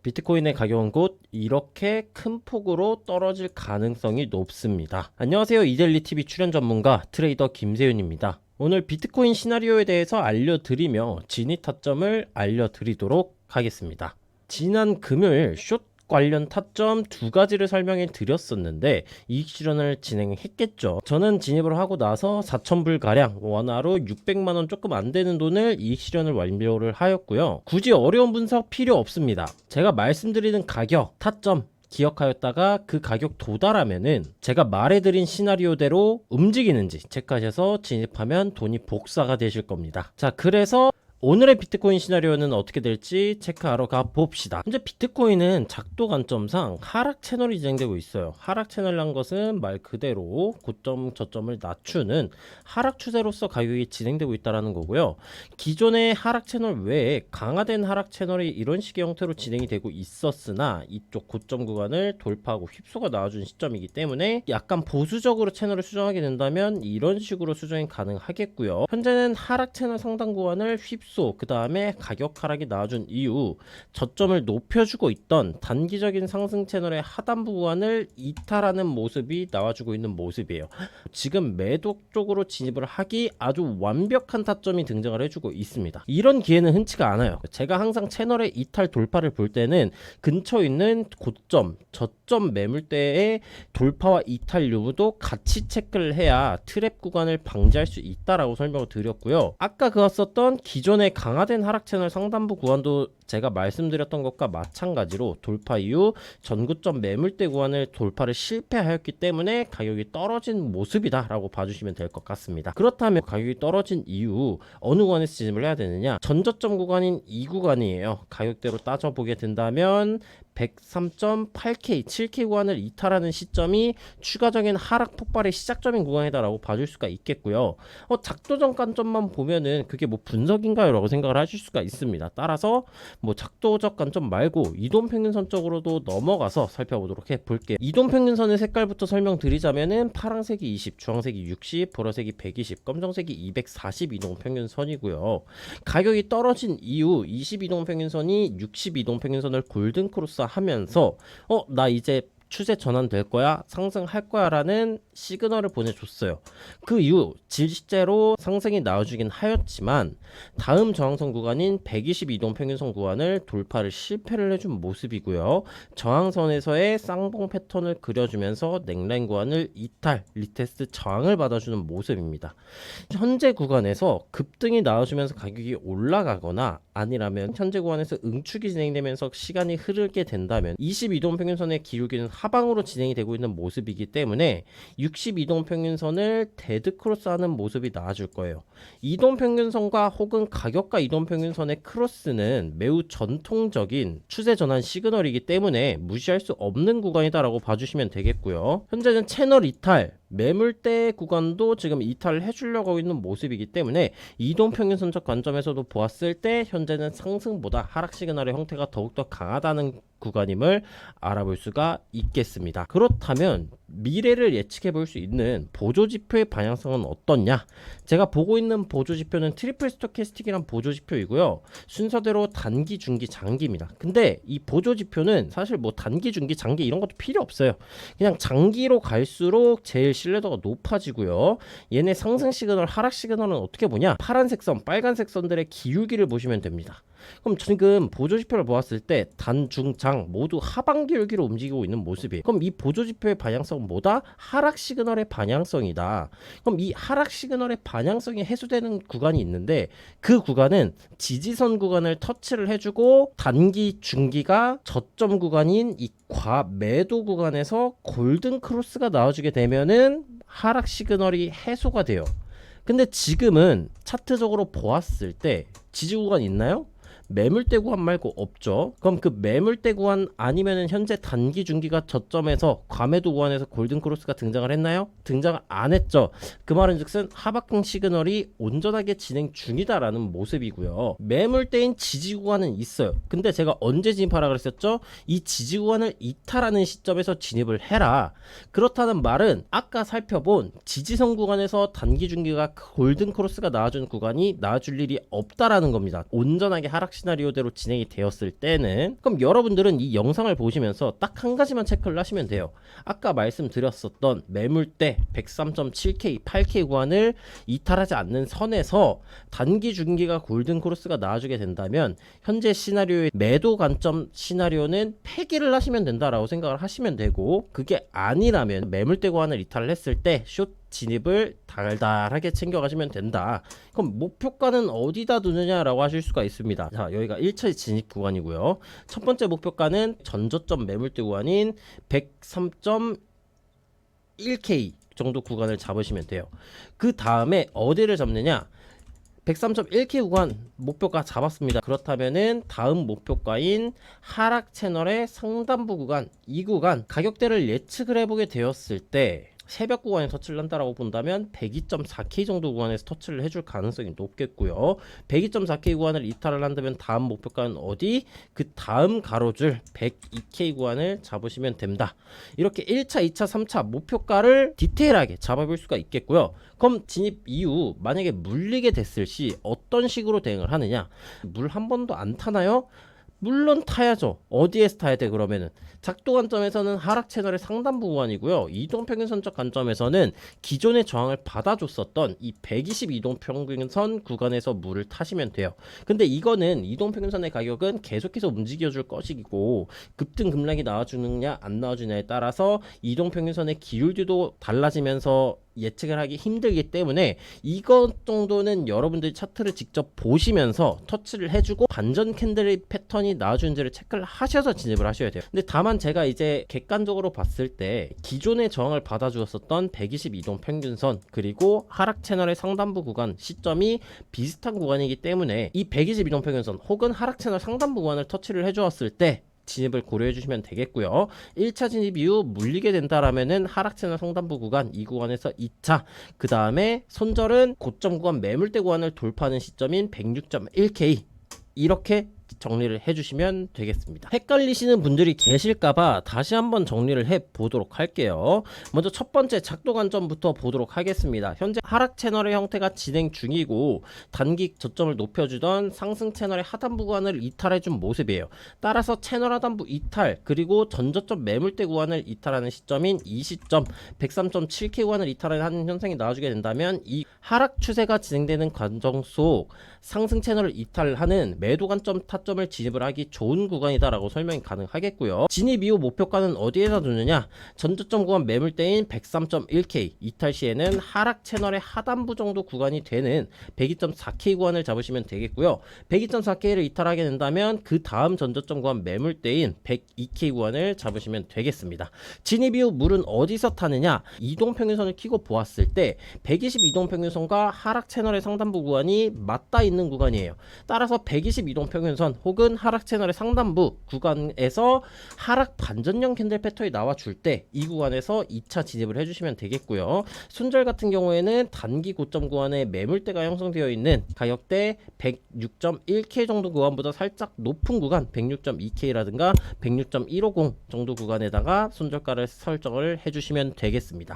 비트코인의 가격은 곧 이렇게 큰 폭으로 떨어질 가능성이 높습니다. 안녕하세요. 이데일리TV 출연 전문가 트레이더 김세윤입니다. 오늘 비트코인 시나리오에 대해서 알려드리며 진입 타점을 알려드리도록 하겠습니다. 지난 금요일 숏 관련 타점 두 가지를 설명해 드렸었는데 이익 실현을 진행했겠죠. 저는 진입을 하고 나서 4,000불 가량 원화로 600만원 조금 안 되는 돈을 이익 실현을 완료를 하였고요. 굳이 어려운 분석 필요 없습니다. 제가 말씀드리는 가격, 타점 기억하였다가 그 가격 도달하면은 제가 말해드린 시나리오대로 움직이는지 체크하셔서 진입하면 돈이 복사가 되실 겁니다. 자, 그래서 오늘의 비트코인 시나리오는 어떻게 될지 체크하러 가봅시다. 현재 비트코인은 작도 관점상 하락 채널이 진행되고 있어요. 하락 채널이란 것은 말 그대로 고점 저점을 낮추는 하락 추세로서 가격이 진행되고 있다는 거고요. 기존의 하락 채널 외에 강화된 하락 채널이 이런 식의 형태로 진행이 되고 있었으나 이쪽 고점 구간을 돌파하고 휩소가 나와준 시점이기 때문에 약간 보수적으로 채널을 수정하게 된다면 이런 식으로 수정이 가능하겠고요. 현재는 하락 채널 상단 구간을 휩소 그 다음에 가격 하락이 나와준 이후 저점을 높여주고 있던 단기적인 상승 채널의 하단부 구간을 이탈하는 모습이 나와주고 있는 모습이에요. 지금 매도 쪽으로 진입을 하기 아주 완벽한 타점이 등장을 해주고 있습니다. 이런 기회는 흔치가 않아요. 제가 항상 채널의 이탈 돌파를 볼 때는 근처에 있는 고점, 저점 매물대의 돌파와 이탈 여부도 같이 체크를 해야 트랩 구간을 방지할 수 있다라고 설명을 드렸고요. 아까 그었었던 기존의 강화된 하락 채널 상단부 구간도 제가 말씀드렸던 것과 마찬가지로 돌파 이후 전고점 매물대 구간을 돌파를 실패하였기 때문에 가격이 떨어진 모습이다 라고 봐주시면 될 것 같습니다. 그렇다면 가격이 떨어진 이후 어느 구간에서 진입을 해야 되느냐, 전저점 구간인 이 구간이에요. 가격대로 따져보게 된다면 103.8K, 7K 구간을 이탈하는 시점이 추가적인 하락 폭발의 시작점인 구간이다라고 봐줄 수가 있겠고요. 작도적 관점만 보면은 그게 뭐 분석인가요? 라고 생각을 하실 수가 있습니다. 따라서 뭐 작도적 관점 말고 이동평균선 쪽으로도 넘어가서 살펴보도록 해볼게요. 이동평균선의 색깔부터 설명드리자면은 파란색이 20, 주황색이 60, 보라색이 120, 검정색이 240 이동평균선이고요. 가격이 떨어진 이후 20 이동평균선이 60 이동평균선을 골든크로스 하면서 나 이제 추세 전환될 거야, 상승할 거야 라는 시그널을 보내줬어요. 그 이후 실제로 상승이 나와주긴 하였지만 다음 저항선 구간인 120 이동평균선 구간을 돌파를 실패를 해준 모습이고요. 저항선에서의 쌍봉 패턴을 그려주면서 넥라인 구간을 이탈, 리테스트 저항을 받아주는 모습입니다. 현재 구간에서 급등이 나와주면서 가격이 올라가거나 아니라면 현재 구간에서 응축이 진행되면서 시간이 흐르게 된다면 20 이동평균선의 기울기는 하방으로 진행이 되고 있는 모습이기 때문에 60 이동평균선을 데드크로스하는 모습이 나와줄 거예요. 이동평균선과 혹은 가격과 이동평균선의 크로스는 매우 전통적인 추세 전환 시그널이기 때문에 무시할 수 없는 구간이다라고 봐주시면 되겠고요. 현재는 채널 이탈, 매물대 구간도 지금 이탈을 해주려고 하고 있는 모습이기 때문에 이동평균선적 관점에서도 보았을 때 현재는 상승보다 하락 시그널의 형태가 더욱더 강하다는 구간임을 알아볼 수가 있겠습니다. 그렇다면 미래를 예측해 볼 수 있는 보조지표의 방향성은 어떻냐? 제가 보고 있는 보조지표는 트리플 스토캐스틱이란 보조지표이고요. 순서대로 단기, 중기, 장기입니다. 근데 이 보조지표는 사실 뭐 단기, 중기, 장기 이런 것도 필요 없어요. 그냥 장기로 갈수록 제일 신뢰도가 높아지고요. 얘네 상승 시그널, 하락 시그널은 어떻게 보냐? 파란색 선, 빨간색 선들의 기울기를 보시면 됩니다. 그럼 지금 보조지표를 보았을 때 단, 중, 장 모두 하방 기울기로 움직이고 있는 모습이에요. 그럼 이 보조지표의 방향성은 뭐다? 하락 시그널의 방향성이다. 그럼 이 하락 시그널의 방향성이 해소되는 구간이 있는데 그 구간은 지지선 구간을 터치를 해주고 단기, 중기가 저점 구간인 이 과매도 구간에서 골든 크로스가 나와주게 되면은 하락 시그널이 해소가 돼요. 근데 지금은 차트적으로 보았을 때 지지 구간 있나요? 매물대 구간 말고 없죠. 그럼 그 매물대 구간 아니면은 현재 단기 중기가 저점에서 과매도 구간에서 골든크로스가 등장을 했나요? 등장을 안 했죠. 그 말은 즉슨 하박강 시그널이 온전하게 진행 중이다라는 모습이고요. 매물대인 지지 구간은 있어요. 근데 제가 언제 진입하라 그랬었죠? 이 지지 구간을 이탈하는 시점에서 진입을 해라. 그렇다는 말은 아까 살펴본 지지선 구간에서 단기 중기가 골든크로스가 나와준 구간이 나와줄 일이 없다라는 겁니다. 온전하게 하락 시나리오대로 진행이 되었을 때는, 그럼 여러분들은 이 영상을 보시면서 딱 한 가지만 체크를 하시면 돼요. 아까 말씀드렸었던 매물대 103.7K, 8K 구간을 이탈하지 않는 선에서 단기 중기가 골든 크로스가 나와주게 된다면 현재 시나리오의 매도 관점 시나리오는 폐기를 하시면 된다라고 생각을 하시면 되고, 그게 아니라면 매물대 구간을 이탈을 했을 때 숏 진입을 달달하게 챙겨가시면 된다. 그럼 목표가는 어디다 두느냐라고 하실 수가 있습니다. 자, 여기가 1차 진입 구간이고요. 첫 번째 목표가는 전저점 매물대 구간인 103.1K 정도 구간을 잡으시면 돼요. 그 다음에 어디를 잡느냐? 103.1K 구간 목표가 잡았습니다. 그렇다면은 다음 목표가인 하락 채널의 상단부 구간, 이 구간 가격대를 예측을 해보게 되었을 때 새벽 구간에 터치를 한다라고 본다면 102.4K 정도 구간에서 터치를 해줄 가능성이 높겠고요. 102.4K 구간을 이탈을 한다면 다음 목표가는 어디? 그 다음 가로줄 102K 구간을 잡으시면 됩니다. 이렇게 1차, 2차, 3차 목표가를 디테일하게 잡아볼 수가 있겠고요. 그럼 진입 이후 만약에 물리게 됐을 시 어떤 식으로 대응을 하느냐? 물 한 번도 안 타나요? 물론 타야죠. 어디에서 타야 돼? 그러면은 작도 관점에서는 하락 채널의 상단부 구간이고요. 이동평균선적 관점에서는 기존의 저항을 받아줬었던 이 120 이동평균선 구간에서 물을 타시면 돼요. 근데 이거는 이동평균선의 가격은 계속해서 움직여줄 것이고, 급등 급락이 나와주느냐 안 나와주냐에 따라서 이동평균선의 기울기도 달라지면서 예측을 하기 힘들기 때문에 이것 정도는 여러분들이 차트를 직접 보시면서 터치를 해주고 반전 캔들의 패턴이 나와주는지를 체크를 하셔서 진입을 하셔야 돼요. 근데 다만 제가 이제 객관적으로 봤을 때 기존의 저항을 받아주었었던 120 이동평균선 그리고 하락 채널의 상단부 구간 시점이 비슷한 구간이기 때문에 이 120 이동평균선 혹은 하락 채널 상단부 구간을 터치를 해주었을 때 진입을 고려해 주시면 되겠고요. 1차 진입 이후 물리게 된다라면은 하락 채널 상단부 구간 이 구간에서 2차, 그 다음에 손절은 고점 구간 매물대 구간을 돌파하는 시점인 106.1K 이렇게 정리를 해주시면 되겠습니다. 헷갈리시는 분들이 계실까봐 다시 한번 정리를 해 보도록 할게요. 먼저 첫 번째 작도 관점부터 보도록 하겠습니다. 현재 하락 채널의 형태가 진행 중이고 단기 저점을 높여주던 상승 채널의 하단부 구간을 이탈해준 모습이에요. 따라서 채널 하단부 이탈 그리고 전저점 매물대 구간을 이탈하는 시점인 이 시점 103.7K 구간을 이탈하는 현상이 나와주게 된다면 이 하락 추세가 진행되는 과정 속 상승 채널을 이탈하는 매도 관점 타점을 진입을 하기 좋은 구간이다라고 설명이 가능하겠고요. 진입 이후 목표가는 어디에다 두느냐? 전저점 구간 매물대인 103.1K 이탈 시에는 하락 채널의 하단부 정도 구간이 되는 102.4K 구간을 잡으시면 되겠고요. 102.4K를 이탈하게 된다면 그 다음 전저점 구간 매물대인 102K 구간을 잡으시면 되겠습니다. 진입 이후 물은 어디서 타느냐? 이동평균선을 키고 보았을 때 120 이동평균선과 하락 채널의 상단부 구간이 맞닿아 있는 구간이에요. 따라서 120 이동평균선 혹은 하락 채널의 상단부 구간에서 하락 반전형 캔들 패턴이 나와줄 때 이 구간에서 2차 진입을 해주시면 되겠고요. 손절 같은 경우에는 단기 고점 구간에 매물대가 형성되어 있는 가격대 106.1K 정도 구간보다 살짝 높은 구간 106.2K라든가 106.150 정도 구간에다가 손절가를 설정을 해주시면 되겠습니다.